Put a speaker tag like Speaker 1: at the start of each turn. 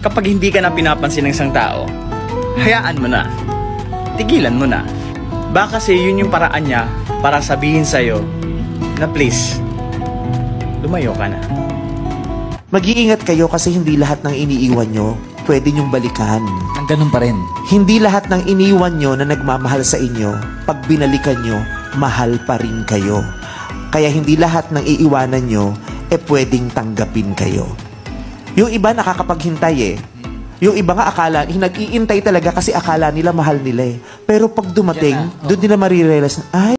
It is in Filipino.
Speaker 1: Kapag hindi ka na pinapansin ng isang tao, hayaan mo na. Tigilan mo na. Baka kasi yun yung paraan niya para sabihin sa'yo na please, lumayo ka na.
Speaker 2: Mag-iingat kayo kasi hindi lahat ng iniiwan nyo pwede nyong balikan.
Speaker 3: Ang ganun pa rin.
Speaker 2: Hindi lahat ng iniwan nyo na nagmamahal sa inyo, pag binalikan nyo, mahal pa rin kayo. Kaya hindi lahat ng iiwanan nyo, pwedeng tanggapin kayo. Yung iba nakakapaghintay Yung iba nga akala, nag-iintay talaga kasi akala nila mahal nila Pero pag dumating, doon nila marirealize, ay,